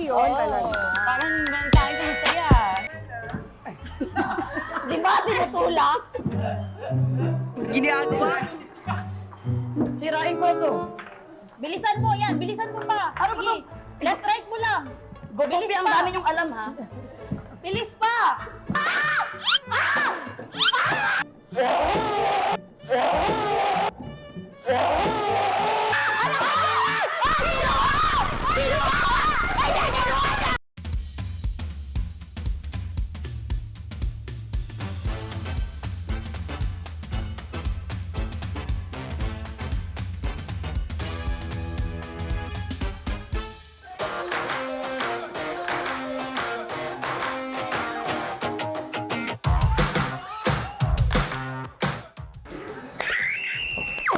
yun talaga. Parang tayo sa saya. Di ba tinutulak? Ginagawa. Sirain mo to. Bilisan mo yan, bilisan mo pa. Ano ba to? Left right mo lang. Gobombi, ang dami niyong alam, ha? Bilis pa!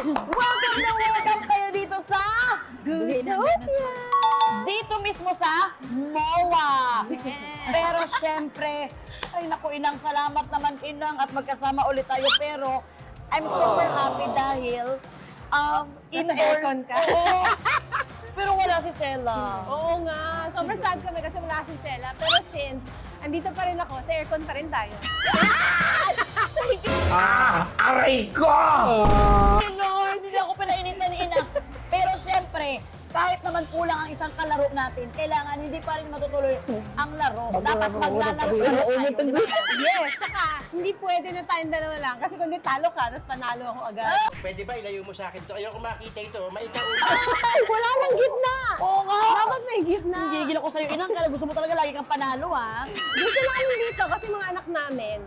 Welcome na welcome kayo dito sa... Dito mismo sa MOA. Pero syempre, ay naku inang, salamat naman inang at magkasama ulit tayo. Pero I'm super happy dahil Nasa aircon ka. Oo. Pero wala si Sela. Oo nga. Sobrang sad kami kasi wala si Sela. Pero since andito pa rin ako, sa aircon pa rin tayo. Aray ko! No, hindi na ako pinainitan ni Ina. Pero syempre, kahit naman kulang ang isang kalaro natin, kailangan hindi pa rin matutuloy ang laro. Dapat maglalaro tayo. Di ba? Yes, saka hindi pwede na tayong dalawa lang. Kasi kung di talo ka, tapos panalo ako agad. Pwede ba ilayo mo sa akin to? Ayoko makita ito. Maikaw. Ay, wala lang gitna! Oo nga. Dapat may gitna. Gigil ako sa'yo, Inang. Kaya gusto mo talaga lagi kang panalo, ha? Gusto namin dito kasi mga anak namin,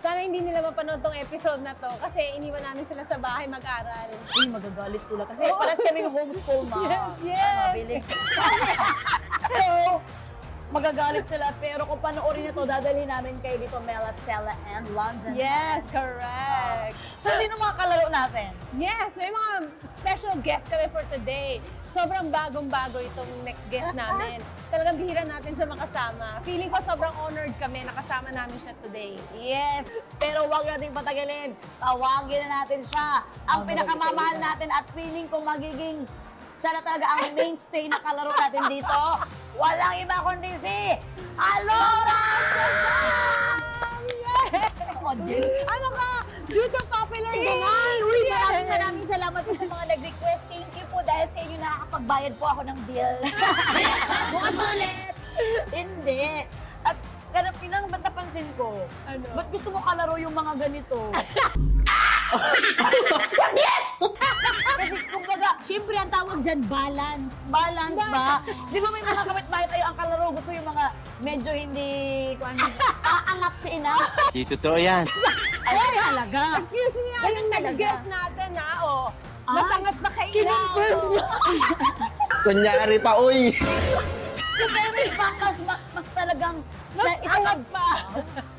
sana hindi nila mapanood tong episode na to kasi iniwan namin sila sa bahay mag-aral. Uy, magagalit sila. Kasi pares kaming homeschool, ma. Yes. Mabilis. So, magagalit sila. Pero kung panoorin nyo to, dadalhin namin kayo dito, Mela, Stella, and London. Yes, correct. So, sino mga kalaro natin? Yes, may mga special guest kami for today. Sobrang bagong-bago itong next guest namin. Talagang bihira natin siya makasama. Feeling ko sobrang honored kami nakasama namin siya today. Yes, pero wag natin patagalin. Tawagin na natin siya. Ang pinakamamahal natin at feeling ko magiging siya na talaga ang mainstay na kalaro natin dito. Walang iba kundi si Alora! Ano ka? Due to popular demand! Uy, maraming salamat po sa mga nag-request. Thank you po dahil sa inyo nakakapagbayad po ako ng bill. Bukas ulit! Hindi. At kanap inang, ba't napansin ko? Ano? Ba't gusto mo kalaro yung mga ganito? Kasi kumbaga, Siyempre, ang tawag dyan, balance. balance ba? Di ba may mga kapitbahay tayo ang kalaro? Gusto yung mga medyo hindi... aangat si ina? Di totoo yan. Ay, talaga. Excuse me, yung nag-guest natin ha, oh. Masangat na kayo. Kinonfirm niya. Kunyari pa, uy! So, pero iba mas talagang... isa angat pa.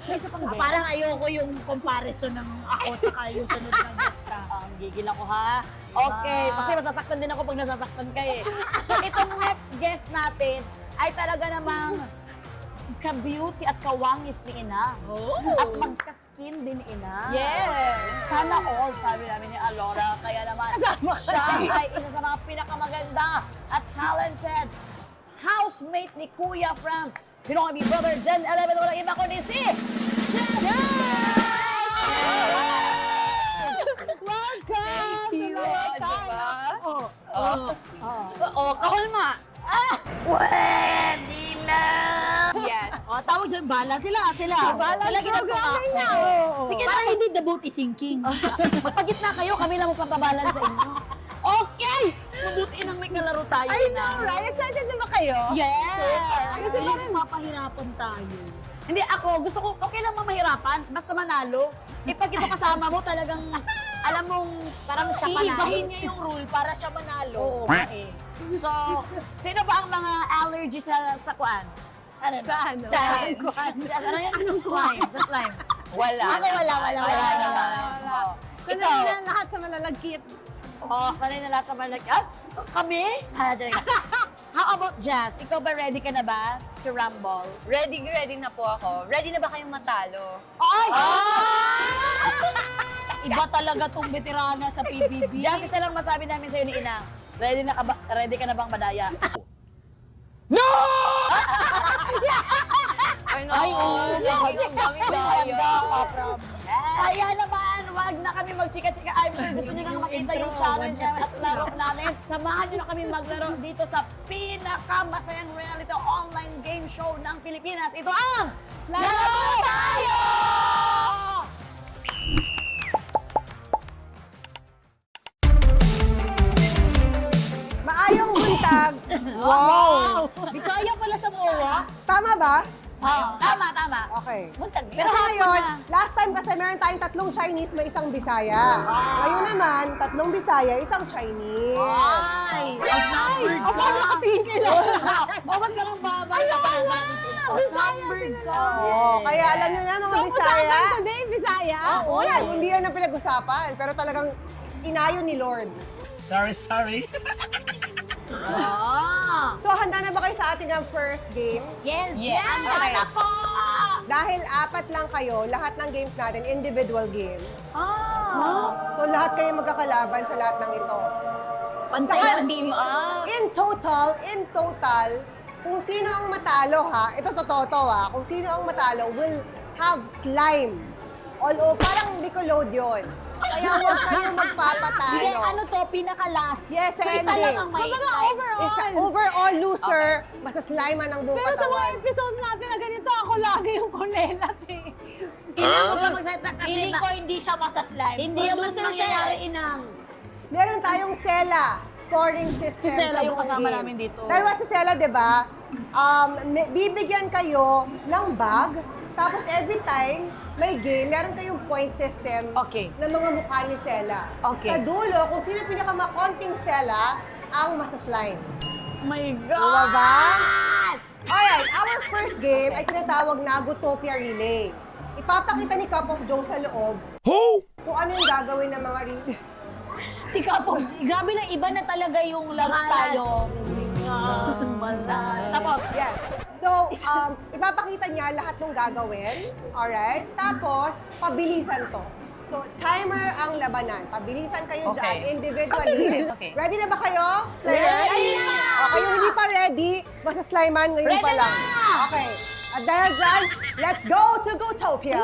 May isa pang guest. Parang ayoko yung comparison ng ako saka yung sunod na guest ka. Ang gigil ako, ha? Okay, kasi masasaktan din ako pag nasasaktan ka eh. So, itong next guest natin ay talaga namang ka-beauty at kawangis ni Ina. Oh. At magka-skin din ni Ina. Yes. Sana all, sabi namin ni Alora. Kaya naman, siya ay isa sa mga pinakamaganda at talented housemate ni Kuya from Pinoy Big Brother Gen 11. Walang iba kundi si Welcome! Thank you, diba? Oh, kakulma. Pwede na! Yes. O, tawag dyan, balance sila. Balance Sila ginagawa. programming na. Oo. Sige, para hindi the boat is sinking. Magpagitna kayo, kami lang magpapabalan sa inyo. Okay! Mabuti nang may kalaro tayo. I know, right? Excited na ba kayo? Yes! Kasi parang mapahirapan tayo. Hindi, ako, gusto ko, okay lang mamahirapan, basta manalo. Pag ito kasama mo, talagang, alam mong, parang sa panalo. Iibahin niya yung rule para siya manalo. Oo, eh. So, sino ba ang mga allergy sa kuan? Ano? Sa ano? Sa kuan. Ano yan? Slime. Sa slime. Wala. Ako wala naman. Oo. Sanay Ikaw? na lahat sa malalagkit. Oh, sanay na lahat sa malag... Ah, kami? How about Jazz? Ikaw ba ready ka na ba sa Rumble? Ready na po ako. Ready na ba kayong matalo? Ay! Iba talaga tong veterana sa PBB. Jazz, isa lang masabi namin sa'yo ni Ina. Ready ka na bang madaya? No! Ay, lagi ang dami daya. Kaya naman, wag na kami magchika-chika. I'm sure gusto nyo nang makita yung challenge at laro namin. Samahan nyo na kami maglaro dito sa pinakamasayang reality online game show ng Pilipinas. Ito ang Laro Tayo! Maayong buntag. Wow! Bisaya pala sa MOA. Tama ba? Tama. Okay. Buntag Pero ngayon, last time kasi meron tayong 3 Chinese, may 1 Bisaya. Ngayon naman, 3 Bisaya, 1 Chinese. Ay! Ako nakatingin kayo. Ba't ka nang babay ka pa? Numbered ka. Oh, kaya alam nyo na mga Bisaya. today, Bisaya. Wala, hindi yan ang pinag-usapan. Pero talagang inayon ni Lord. Sorry. So, handa na ba kayo sa ating first game? Yes. Yes. Okay. Ako! Dahil 4 lang kayo, lahat ng games natin, individual game. So, lahat kayo magkakalaban sa lahat ng ito. Pantay ang team up. In total, kung sino ang matalo ha, ito totoo to ha, kung sino ang matalo will have slime. Although, parang Nickelodeon. Kaya huwag kayo magpapatalo. Hindi, ano to, pinaka-last. Yes, sa so, isa ending. lang ang may Is the overall loser, masaslimean ang buong katawan. episode natin na ganito, ako lagi yung kulelat eh. Huwag ka magsalita kasi Feeling ko hindi siya masaslime. hindi yung mas Producer siya. nangyayari inang. Meron tayong Sela scoring system Si Sela sa yung buong kasama game. namin dito. Dahil si Sela, di ba, bibigyan kayo ng bag, tapos every time may game, meron kayong point system Okay. ng mga mukha ni Sela. Okay. Sa dulo, kung sino pinakamakonting Sela, ang masaslime. Oh my Diba ba? Alright, our first game ay tinatawag na Gutopia Relay. Ipapakita ni Cup of Joe sa loob kung ano yung gagawin ng mga relay. Si Kapo, grabe na iba na talaga yung laro tayo. Tapos, yan. So, ipapakita niya lahat ng gagawin. Alright? Tapos, pabilisan to. So, timer ang labanan. Pabilisan kayo dyan Okay. individually. Okay. Ready na ba kayo? Players? Ready na! Okay, yung hindi pa ready, masaslimean ngayon pa Ready lang. na! Okay. At dahil dyan, let's go to Gutopia!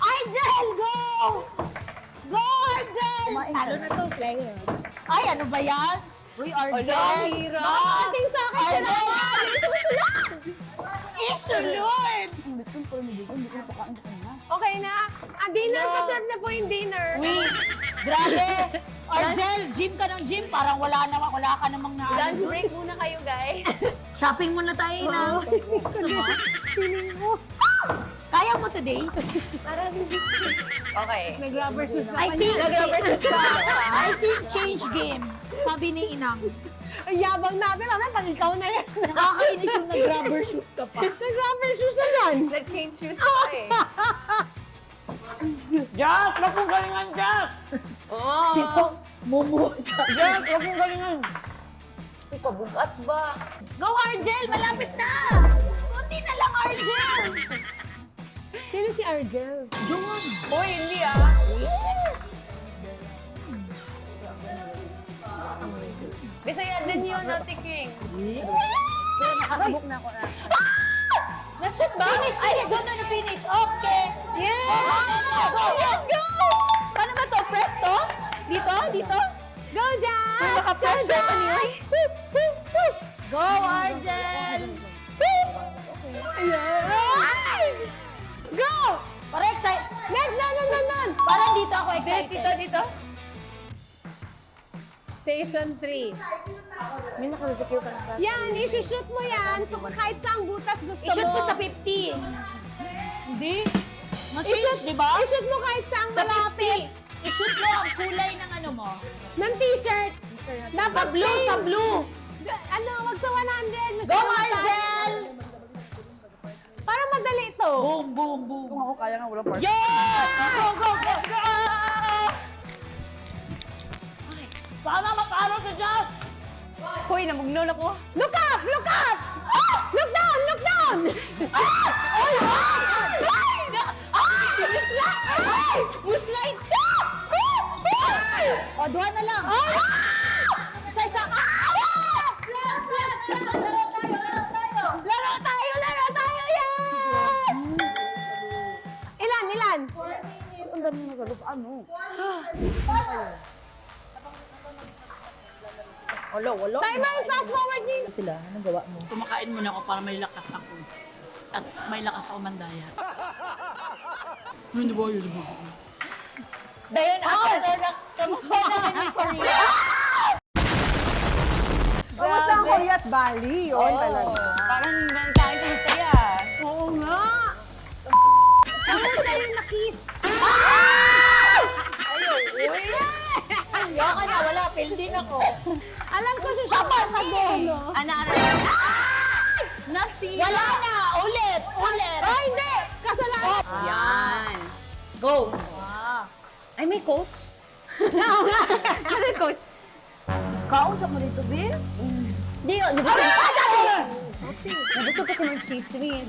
Argel, go! Go, Argel! Talo na to, Slayer. Ay, ano ba yan? Uy, Argel! Ala, hirap. Nakakating sa akin na naman! Isulod! Okay na? Dinner, pa-serve na po yung dinner. Uy, grabe! Argel, gym ka ng gym. Parang wala ka namang na. Lunch break muna kayo, guys. Shopping muna tayo na. Kaya mo today? Okay. Nag-rubber shoes na. I think, Nag-rubber shoes ka. I think change game. Sabi ni Inang. Ang yabang natin, mamaya pag ikaw na yan. Nakakainis yung nag-rubber shoes ka pa. Nag-rubber shoes na yan. Nag-change shoes ka eh. Jazz! Wag mong galingan, Jazz! Oh. Mumusa. Yes, huwag mong galingan. Ikabugat ba? Go, Argel! Malapit na! Kunti na lang, Argel! Sino si Argel? Uy, hindi ah. Bisaya din yun, Ate King. Nakakabok na ako na. Na-shoot ba? Ay, doon na na-finish. Okay. Yes! Let's go! Paano ba to? Press to? Dito? Dito? Go, Jazz! Naka-press siya pa niya. Go, Argel! Go! Para excited. Nan! Parang dito ako Dito, excited. dito, dito. Station 3. Yan, isushoot mo yan. So, kahit saang butas gusto mo. I-shoot ko sa 50. Hindi. Ma-change, di ba? I-shoot mo kahit saang Sa malapit. 50. I-shoot mo ang kulay ng ano mo. Ng t-shirt. Sa blue, sa blue. Ano, wag sa 100. Go, Argel! Para madali ito. Boom, boom, boom. Kung ako kaya nga, walang part. Yeah! Go, go, go, go! Sana matalo si Jazz! Hoy, namugno na ko. Look up! Look up! Look down! Ay! Muslide siya! O, duha na lang. Isa-isa. Laro tayo! Yes! Ilan? Ang dami na galo. Ano? Wala. Timer, fast forward din. Sila, anong gawa mo? Kumakain muna ako para may lakas ako. At may lakas ako mandaya. Hindi ba? Dayon ako, kamusta namin ni Korea? Kamusta ang Korea at Bali? Yun talaga. Parang tayo sa saya. Oo nga. Ano tayo nakip? Ayoko na, wala, pildin ako. Alam ko si Sapan ka doon. Ano? Nasira. Wala na! Ulit! Ay, hindi! Kasalanan! Yan. Go. Ay, may coach? Ano coach? Kausap mo dito, Bill? Di ba nabusog kasi ng chismis.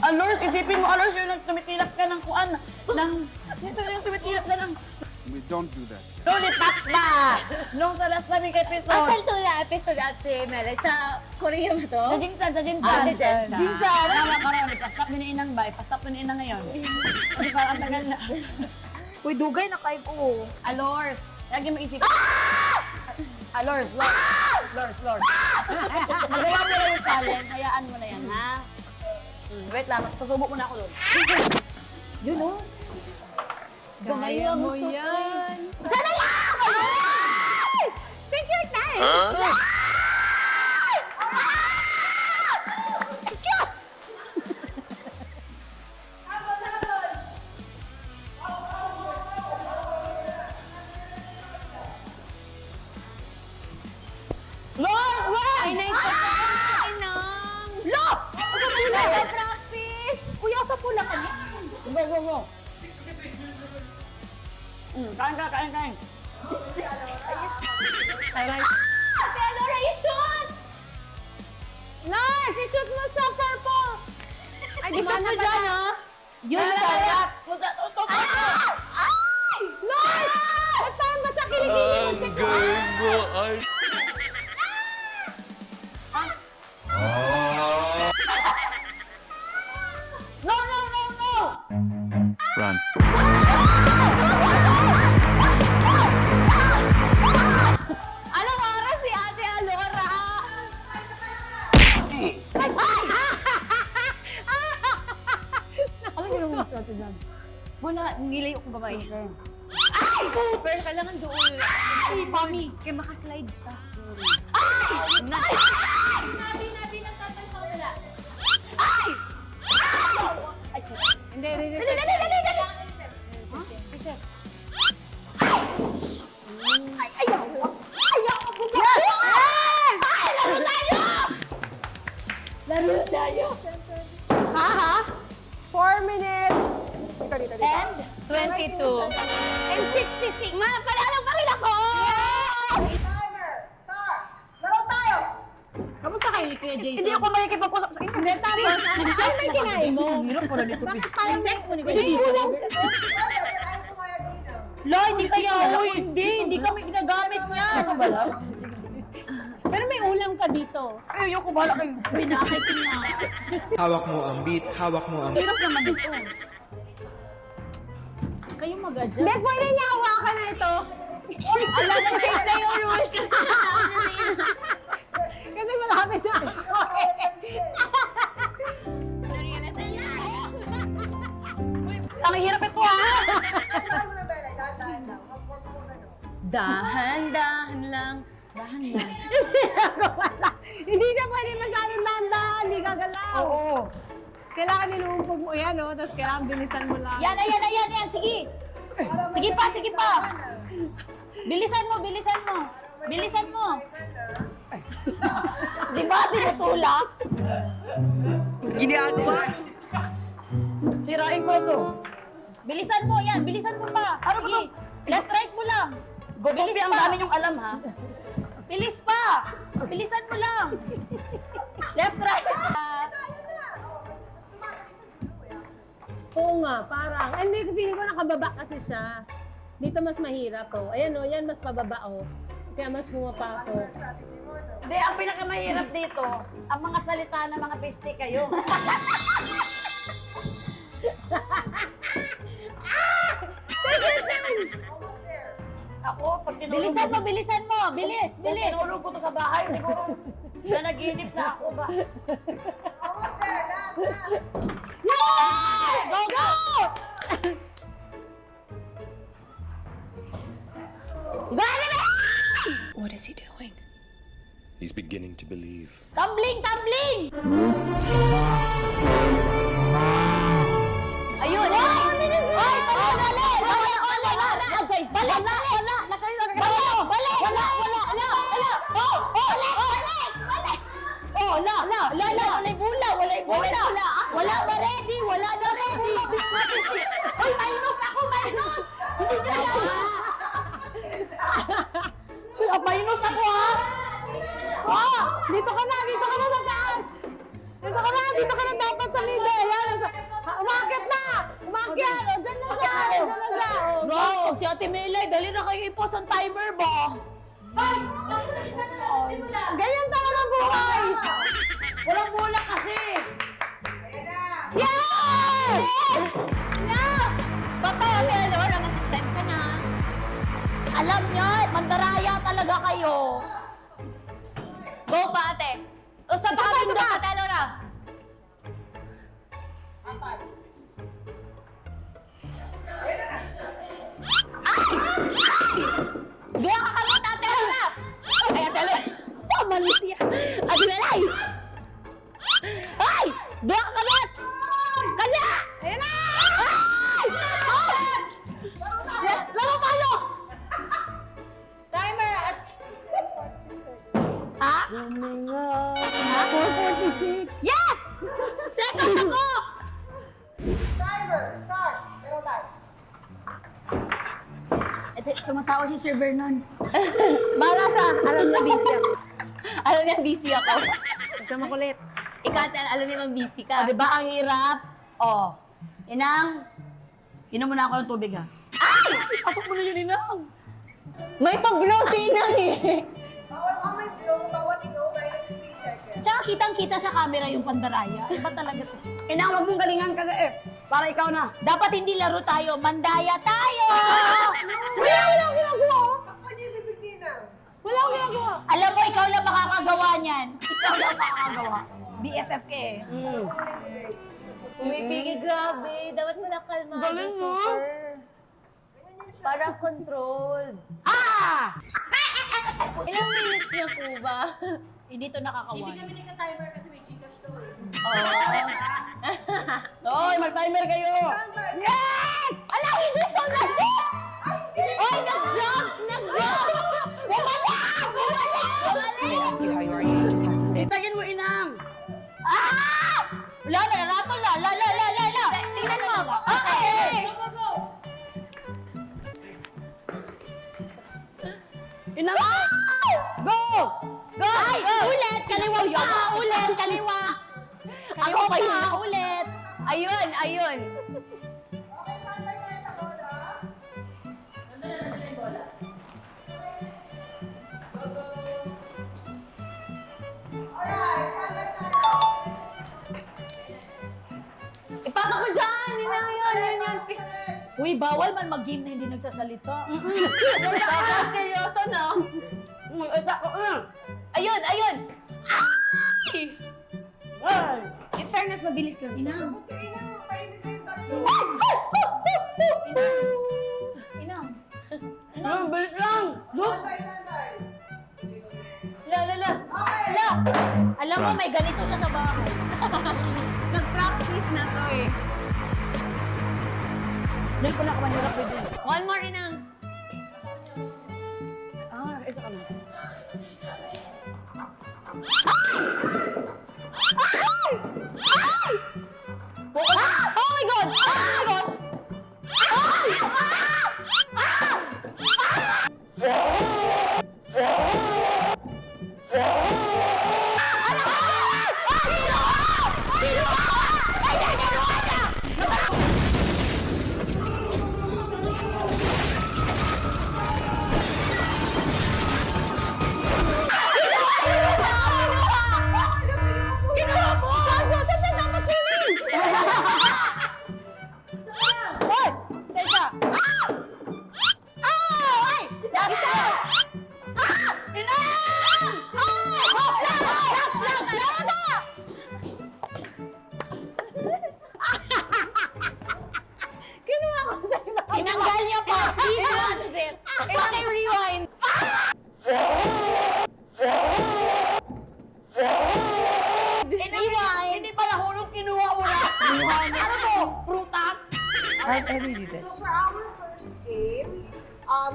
Alors, isipin mo, Alors, yung tumitilap ka ng kuan. Yung tumitilap ka ng... We don't do that. Lollipop ba? Nung sa last namin episode. Asan to na episode Ate Mel? Sa Korea ba to? Sa Jinsan. Jinsan. Tama ka rin, ipastop mo ni Inang ba? Ipastop mo ni Inang ngayon. Kasi parang tagal na. Uy, dugay na kayo ko. Alors. Lagi mo isip. Alors. Lors. Magawa mo na yung challenge, hayaan mo na yan, ha? Wait lang, susubok mo na ako doon. Yun, oh. Gaya mo yan. Isa na lang! Take your time! Lord, wait! Ay, naipagkain ng... Look! Nag-practice! Kuya, sa pula ka niya. Go. Kain. Acceleration! Lars, i-shoot mo sa purple! Ay, di Isa ba mo na dyan, ha? Yun sarap! Ay! Lars! Ba't parang basta kilikili mo? Check mo. No! Run. Anong oras si Ate Alora? Ano ginawa mo sa atin dyan? Wala, nilayo ko ba? Ay! Pero kailangan doon. Ay, mami! Kaya makaslide siya. Hindi. Reset. Laro tayo! Ha? 4 minutes. Dito. And? 22. And 66! Ma, panalo pa rin ako! Timer. Start. Laro tayo. Kamusta kayo ni Kuya Jason? Hindi ako makikipag-usap sa inyo. Hindi, tama. Ano may kinain mo? Ang hirap pala dito. Bakit tayo sex mo ni Pwede Kuya? Ano pumayag dito? La, hindi kaya hindi kami ginagamit niya. Ano ba lang? Pero may ulam ka dito. Ay, ayoko bahala kayo. Binakit niya. Hawak mo ang beat, hawak mo ang... Hirap naman dito. Kayo mag-adjust. Hindi, pwede niya hawakan na ito. Alam, nag-change na yung rule. Kasi malapit na ako. Ang hirap ito, ha? Ano mo na, Bella? Dahan lang. Mag-work mo na, no? Dahan lang. Hindi siya pwede masyadong dahan-dahan. Hindi gagalaw. Oo. Kailangan nilumpog mo yan, no? Tapos kailangan bilisan mo lang. Yan. Sige. Sige pa. Bilisan mo. Di ba tinutulak? Ginagawa. Sirain ko ito. Bilisan mo pa. Ano ba ito? Left, right mo lang. Bilis pa. Ang dami yung alam, ha? Bilis pa. Bilisan mo lang. Left, right. Oo nga, parang. Hindi, feeling ko nakababa kasi siya. Dito mas mahirap oh. Ayan oh, yan mas pababa oh. Kaya mas pumapasok. Hindi, ang pinakamahirap dito, ang mga salita ng mga piste kayo. Ako, pag tinulog Bilisan mo. Bilis. Kung tinulog ko to sa bahay, siguro nanaginip na ako ba? Go! What is he doing? He's beginning to believe. Tumbling! Ayun! Ay, Wala ba ready? Wala na ready. Uy, minus ako, minus! Hindi na lang! Uy, minus ako ha! Dito ka na sa taas! Dito ka na dapat sa middle. Ayan, umakit na! Umakit! O, dyan na siya! No, si Ate Melay, dali na kayo i-post ang timer ba? Ganyan talaga buhay! Walang bola kasi! Yes! Totoo, Ate Alora, masislime ka na. Alam niyo, mandaraya talaga kayo. Go pa, ate. Usap pa kami doon, Ate Alora. Diyan ka kami, Ate Alora. Ay, Ate Alora. Sama ni siya. Ate Melay! Ay! Diyan ka kami! Kanya! Ayan na! Laro tayo! Timer at... Ha? 4:46. Yes! Second ako! Timer, start. Pero time. Tumatawa si Sir Vernon. Bala siya. Alam niya, busy ako. Alam niya, busy ako. Huwag ka makulit. Ikaw, alam niya, busy ka. Ah, di ba ang hirap? Oh. Inang, inom mo na ako ng tubig ha. Ay! Pasok mo na yun, Inang. May pa-blow si Inang eh. Bawat may blow, bawat blow, minus 3 seconds. Tsaka kitang-kita sa camera yung pandaraya. Iba talaga to. Inang, wag mong galingan ka para ikaw na. Dapat hindi laro tayo, mandaya tayo! Wala ginagawa. Takpan niyo yung bibig ni Inang. Wala akong ginagawa. Alam mo, ikaw lang makakagawa niyan. Ikaw lang makakagawa. BFF ka eh. Umipigil, grabe. Dapat mo nakalma. Galing mo. Para control. Ah! Ilang minutes na po ba? Hindi to nakakawan. nagka-timer kasi may Gcash daw eh. Hoy, mag-timer kayo. Yes! Ala, hindi so na siya! Oy, nag-jump! Bumalik! See how you are, you just have to say. Tagin mo, Inang. Ah! La! Tingnan mo. Okay! Inang. Go! Ay! Ulit! Kaliwa pa! Ulit! Kaliwa! Ako pa ulit! Ayun. Ipasok mo dyan! Yun. Uy, bawal man mag-game na hindi nagsasalita. Kaya seryoso, no? Ayun! Ay! In fairness, mabilis lang. Inang. Ba't kayo Inang? Tayo kayo tatlo. Inam. Inang, balik lang. Tandai. La. Okay. Alam mo, may ganito siya sa bahay. Nag-practice na to eh. Yan pala ka mahirap pwede. One more, Inang. Isa ka na. Oh my God! Hindi pa nahulog, kinuha mo na. Ano to? Prutas? So for our first game,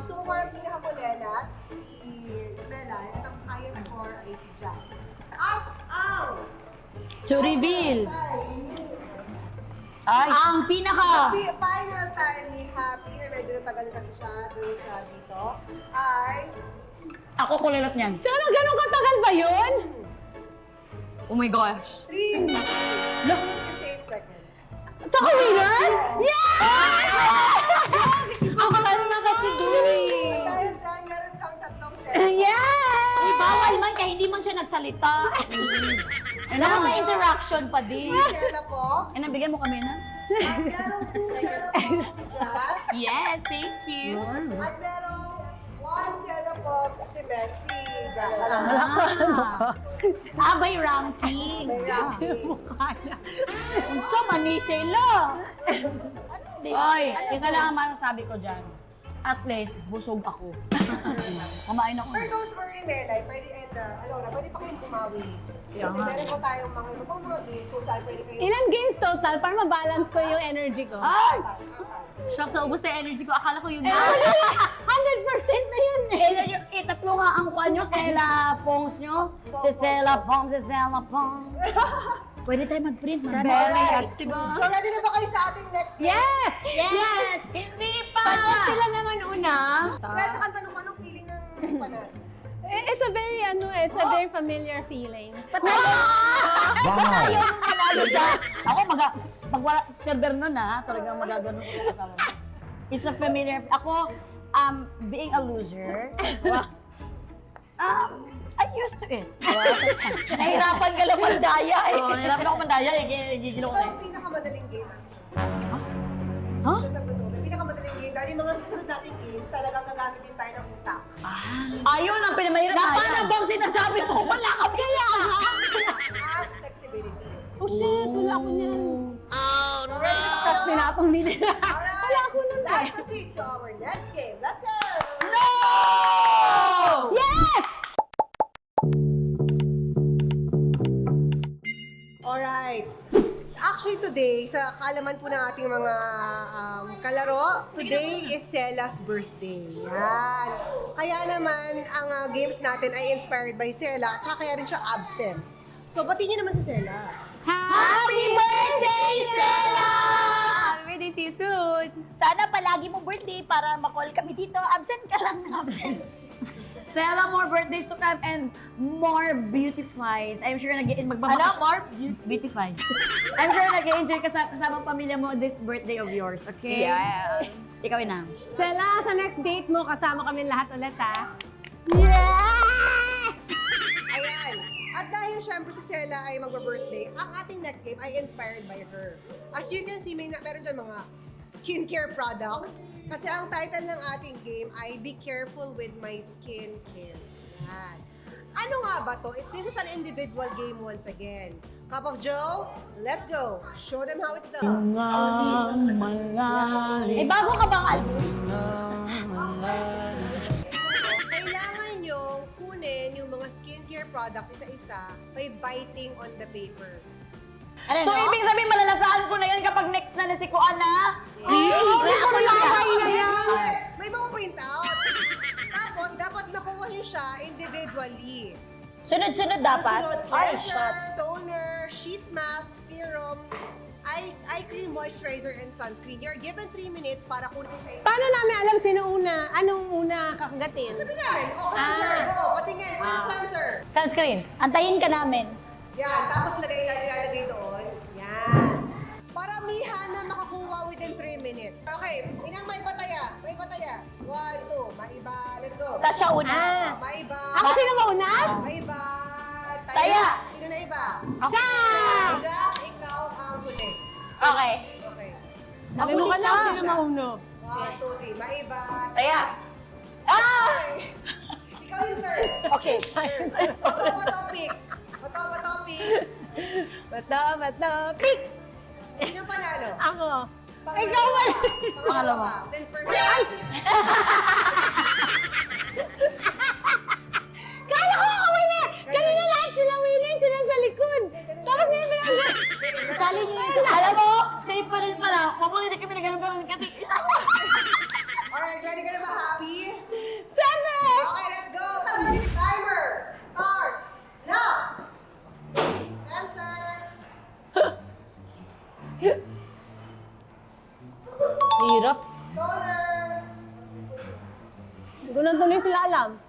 so far ang pinakakulelat si Melay at ang highest score ay si Jack. At ang To reveal. Ay. Ang pinaka. final time ni Happy, na medyo natagal kasi siya doon sa dito, ay Ako kulilat niyan. Sana ganun katagal ba yun? Oh my gosh. 3 minutes 58 seconds. Sa winner? Ang mahal na kasi Dahil dyan, meron kang 3 seconds. Yeah! Uy, bawal man kaya hindi man siya nagsalita. Nakaka-interaction pa din. 3 Sela Fox. Eh, nabigyan mo kami na? At merong 2 Sela Fox si Jazz. Yes, thank you. At merong 1 Sela Fox si Betsy. By ranking. May ranking. Unsa man ni sila? Oy, isa lang ang masasabi ko dyan. At least, busog ako. Kumain ako. Pero don't worry, Melay. Pwede, and Alora, pwede pa kayong kumawi. Kasi nga. meron ko tayong mga iba pang mga games kung saan pwede kayo. Ilan games total para mabalance ko yung energy ko? Ay! Shock sa ubos na energy ko. Akala ko yun. 100% na yun eh! Tatlo nga ang kwan nyo, Sela Pongs nyo. Si Sela Pong, si Sela Pong. Pwede tayo mag-print sa Alright. Diba? So ready na ba kayo sa ating next game? Yes! Yes! Hindi pa! Sila naman una. Kaya sa tanong ko, anong feeling ng panalo? It's a very, it's a very familiar feeling. Wow! Panalo siya. Ako, pag wala server nun talagang magaganon ko kasama mo. It's a familiar, ako, being a loser, I'm used to it. Nahirapan ka lang mandaya eh. Oo, nahirapan ako mandaya eh. Gigilo ko Ito eh. ang pinakamadaling game. Huh? Ito sa gusto. May pinakamadaling game. Dahil yung mga susunod nating game, talagang gagamit din tayo ng utak. Ayun ang pinamahirap na. Paano bang sinasabi mo? Wala ka kaya! At flexibility. Oh shit, wala ako niyan. Oh, no! Tapos pinatong din nila. Alright, Wala ako nun eh. let's proceed to our next game. Let's go! Yes! Alright. Actually today, sa kaalaman po ng ating mga kalaro, today is Sela's birthday. Yan. Kaya naman, ang games natin ay inspired by Sela, tsaka kaya rin siya absent. So, batiin niyo naman si Sela. Happy birthday, Sela! Happy birthday, see you soon. Sana palagi mong birthday para ma-call kami dito. Absent ka lang. Absent. Sela, more birthdays to come and more beautifies. I'm sure more beautifies. I'm sure nag-enjoy ka sa kasamang pamilya mo this birthday of yours, okay? Yeah. Ikaw na. Sela, sa next date mo, kasama kami lahat ulit ha. Ayan. At dahil syempre si Sela ay mag-birthday, ang ating next game ay inspired by her. As you can see, meron dyan mga skincare products. Kasi ang title ng ating game ay Be Careful with My Skincare. Yan. Ano nga ba to? This is an individual game once again. Cup of Joe, let's go. Show them how it's done. Eh, bago ka bang Kailangan nyo kunin yung mga skincare products isa-isa by biting on the paper. So, ibig sabihin, malalasaan ko na yan kapag next na si Kuana? Ako na yan! May mga print out. Tapos, dapat nakuha nyo siya individually. Sunod-sunod dapat? Sunod, Ay, cleanser, shot. toner, sheet mask, serum, eye cream, moisturizer, and sunscreen. You're given 3 minutes para kunin siya. Paano namin alam sino una? Anong una kakagatin? Sabi namin, cleanser, go! Patingin, kunin yung cleanser. Sunscreen. Antayin ka namin. Yan, tapos ilalagay doon. Yan. Paramihan na makakuha within 3 minutes. Okay, inang maipataya. 1, 2, maiba. Let's go. Tapos siya una. Maiba. Ako sino mauna? Maiba. Taya. Sino na iba? Siya! Gas, ikaw ang huli. Okay. Okay. Sabi mo ka lang sino mauna. 1, 2, 3. Maiba. Taya. Okay. Ikaw yung third. Okay. Third. Bato, topic. Bato, pick! Sino panalo? Ako. Pangalawa. Ikaw ba? Pangalawa. Then first. Ay! Kala ko ako winner! Kanina lahat sila winner, si Dali niyo yun. Alam mo, safe pa rin pala. Kapag hindi kami nagano'n kasi. Alright, ready ka na ba? Happy? 7! Okay, let's go! Tawagin yung timer! Start! Now! Answer! Hirap. Toner! Hindi ko na tuloy sila alam.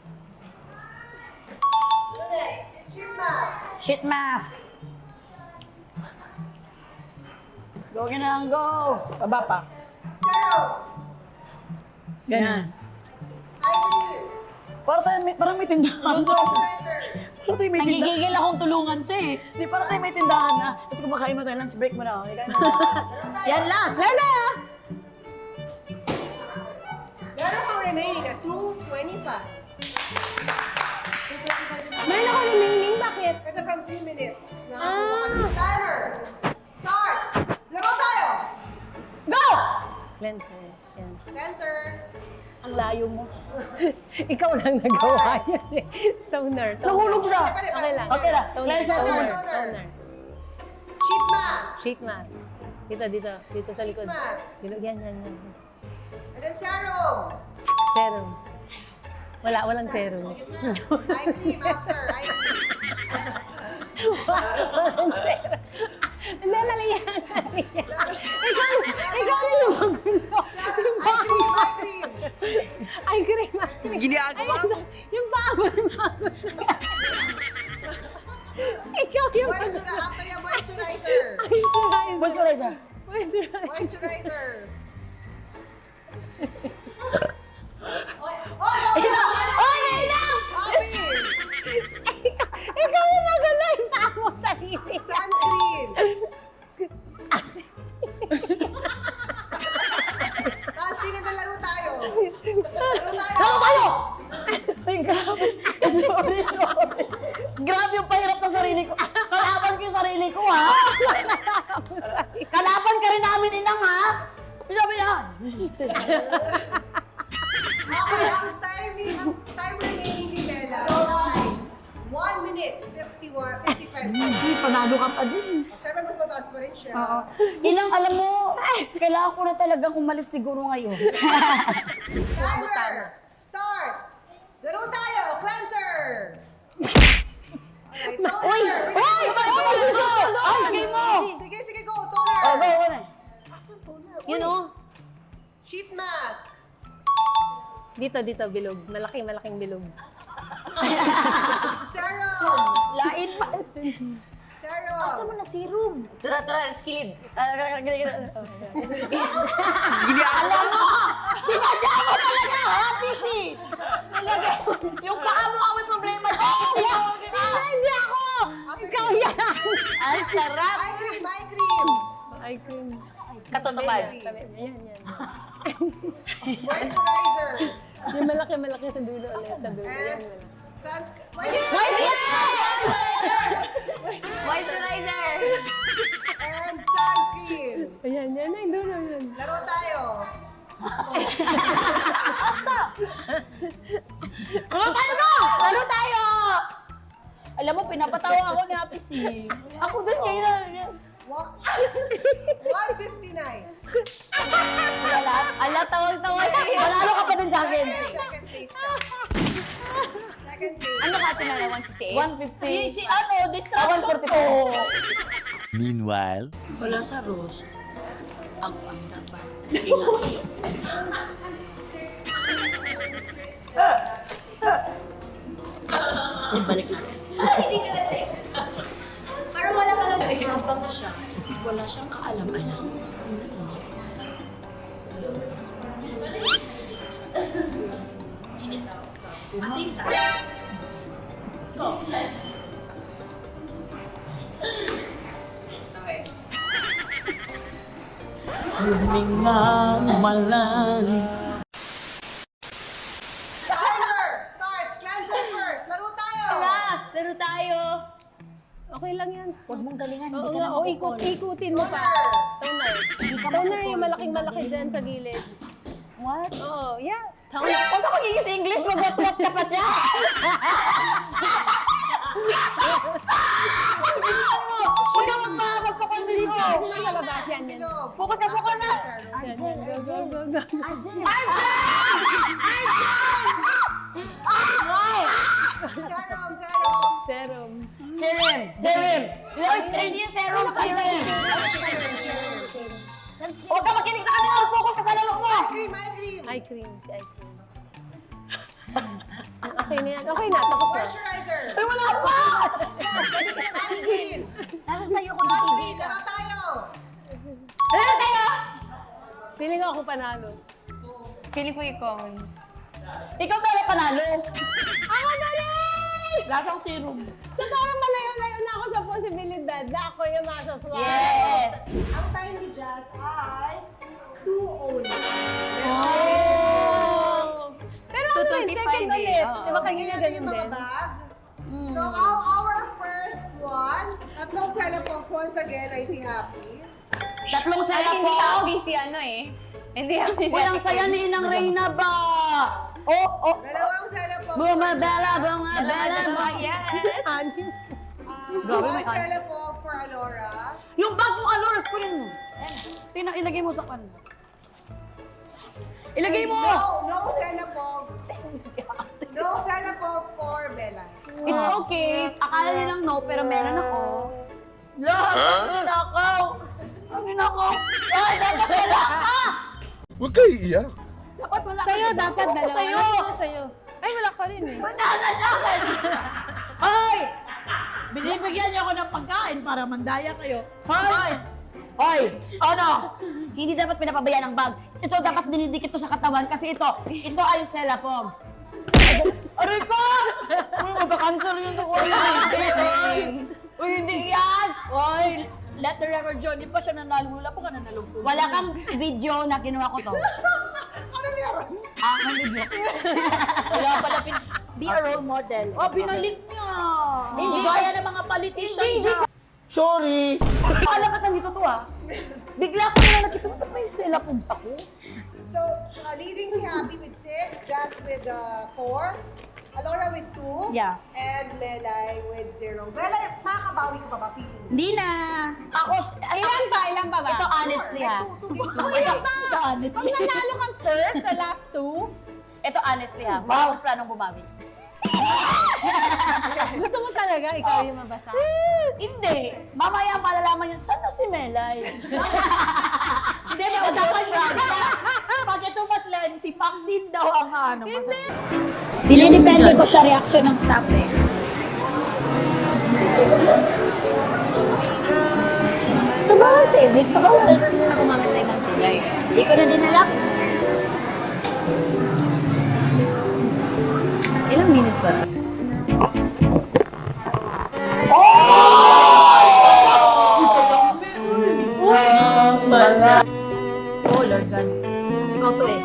Next, sheet mask! Shit mask. Go ka na, go. Baba pa. Zero! Ganyan. Eye cream! Parang may tindahan. Moisturizer! Parang tayo may tindahan. Nagigigil akong tulungan siya eh. Di, parang tayo may tindahan na. Tapos kumakain mo tayo, lunch break mo na. Okay, kain mo na. Yan last. Lala! Meron pang remaining na 2:25. Mayroon ako remaining. Bakit? Kasi from 3 minutes, nakakuha ka ng timer. Start! Laro tayo! Go! Cleanser. Yan. Cleanser. Ang layo mo. Ikaw lang nagawa yun eh. Toner. Nahulog siya. Okay lang. Okay lang. Toner. Cleanser, Toner. toner. Toner. Sheet mask. Sheet mask. Dito, dito. Dito sa likod. mask. Dito, yan, yan, yan. And then serum. Serum. Walang serum. Eye cream after. Eye cream. Walang serum. Hindi, mali yan. Mali yan. Ikaw na yung magulo. Eye cream. Eye cream. Ay, cream, ay, cream. Ginagawa mo. Yung bago yung magulo. Ikaw yung magulo. After yung moisturizer. Moisturizer. Moisturizer. Okay lang! Happy. Ikaw yung magulo yung paa mo sarili. Sunscreen. Sunscreen na laro tayo. Laro tayo. Ay, grabe. Sorry. Grabe yung pahirap na sarili ko. Kalaban ko yung sarili ko, ha? Kalaban ka rin namin, inang, ha? Sabi niya. Okay, ang time remaining ni Bella ay 1 minute 55 seconds. Panalo ka pa din. Siyempre, mas mataas pa rin siya. Inang, alam mo, kailangan ko na talagang umalis siguro ngayon. Timer starts. Laro tayo. Cleanser. Okay, toner. Ay, mo! Sige, sige, go. Toner. Oh, go, go na. Yun o. Sheet mask. Dito, bilog. Malaking bilog. Serum. Lain pa. Serum. Asa mo na serum? Tara, let's kilid. Alam mo! Sinadya mo talaga, ha, PC? Talaga. Yung paa mo ang may problema dyan. Hindi ako! Ikaw yan! Ang sarap. Eye cream. Eye cream. Eye cream. Katotopan. Yan. Moisturizer. Yung malaki sa dulo ulit. Sa dulo. Yan, And sunscreen. Moisturizer. And sunscreen. Ayan. Ay, dulo yun. Laro tayo. Laro tayo! Alam mo, pinapatawa ako ni Happy C. Ako din ngayon. 1:59. Ala, tawag-tawag. Malalo ka pa din sa akin. Second place ka. Second place. Ano ka tinala? 158? 150. Si ano, distraction ko. Meanwhile, Wala sa Rose. Ako ang dapat. Ibalik natin. Parang wala ka lang. Habang siya, wala siyang kaalam-alam. Same sa akin. Timer starts. Cleanser first. Laro tayo. Laro tayo. Okay lang yan. Huwag mong galingan. Oo nga, o ikutin mo pa. Toner. Toner yung malaki dyan sa gilid. What? Oo, yeah. Toner. Huwag ka magiging sa English, mag-what ka pa dyan. Huwag ka magpakas pa kung dito. Serum. Serum. Serum. No, hindi yung serum. Serum. Huwag ka makinig sa kanila. Focus ka sa laro mo. Eye cream, eye cream. Eye cream. Eye cream. Okay na yan. Okay na. Tapos na. Moisturizer. Ay, wala pa! Sunscreen. Nasa sa'yo ko Sunscreen. Laro tayo. Laro tayo! Feeling ako panalo. Feeling ko ikaw. Ikaw tayo panalo. Ako na rin! Lasang serum. So parang malayo-layo na ako sa posibilidad na ako yung masaswak. Yes! Ang time ni Jazz ay 2:09. Pero ano yun? 2:25 Second eh. ulit. Oo. Diba kanina Tingnan natin ganun yung mga din? bag. So, our first one, tatlong Celapox once again ay si Happy. Tatlong Ay, sala hindi po. happy si ano eh. Hindi happy si Walang saya ni Inang Reyna ba? Oh. Dalawang Celapox. Bumabala, bumabala. Yes. One Celapox for Alora. Yung bag mo, Alores ko yun. Ilagay mo sa kan. Ilagay mo! No Celapox. No Celapox for Bella. It's okay. Akala nilang no, pero meron ako. Lahat! Nakaw! Ang nakaw! Ay, dapat wala ka! Huwag kayo iiyak. Dapat wala ka. Sa'yo, dapat Ako dalawa. Sa'yo! Sa'yo. Ay, wala ka rin eh. Banana naman! Hoy! Binibigyan niyo ako ng pagkain para mandaya kayo. Hoy! Hoy! Ano? Hindi dapat pinapabayaan ang bag. Ito dapat dinidikit to sa katawan kasi ito ay Celapox. Aray ko! Uy, magka-cancer yun sa kuya. Uy, hindi yan! Oy, let the record show. Di pa siya nanalo. Wala pa ka nanalo. Wala kang video na kinuha ko to. Kami meron. Ang video. Wala pala be a role model. Oh, binalik niya. Hindi gaya ng mga politician dyan. Sorry! Alam ka nandito to ah. Bigla ko na nakita ko may Celapox ako. So, leading si Happy with 6, Jazz with 4, Alora with 2, Yeah. and Melay with 0. Melay, makakabawi ka pa ba feeling? Hindi na. Ako, Ilan ba? Ilan ba ba? ito honestly ha. Two games Ito, lang. ito honestly. Pag nanalo kang first sa last two, Ito honestly ha. Wala akong planong bumawi. gusto mo talaga ikaw yung mabasa? Hindi. Mamaya malalaman yun, saan na si Melay? Hindi, may usapan niya. Pag ito mas len, si Maxine daw ang ano. Hindi. Dinidepende ko sa reaction ng staff eh. So, bawal sa ibig. So, bawal na gumamit na ibang kulay. Hindi ko na dinala. Ilang minutes ba? Oh, Lord God. Ikaw to eh.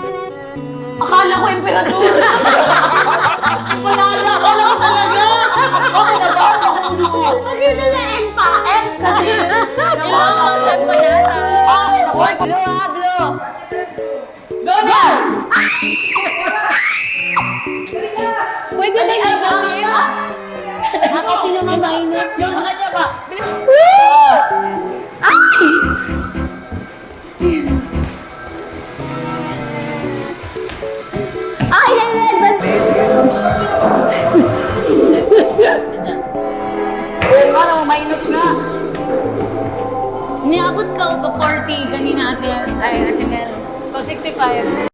Akala ko emperador. Panala ka lang talaga. Okay na ba? Maganda na empa. Kasi naman sa panala. Blue ha, blue. Go na! Pwede ba yung kayo? Ako sino ma-minus? Yung kanya ba? Ay, red, red! Parang minus na. Niabot ka o ka 40 kanina ate Mel. Pag 65.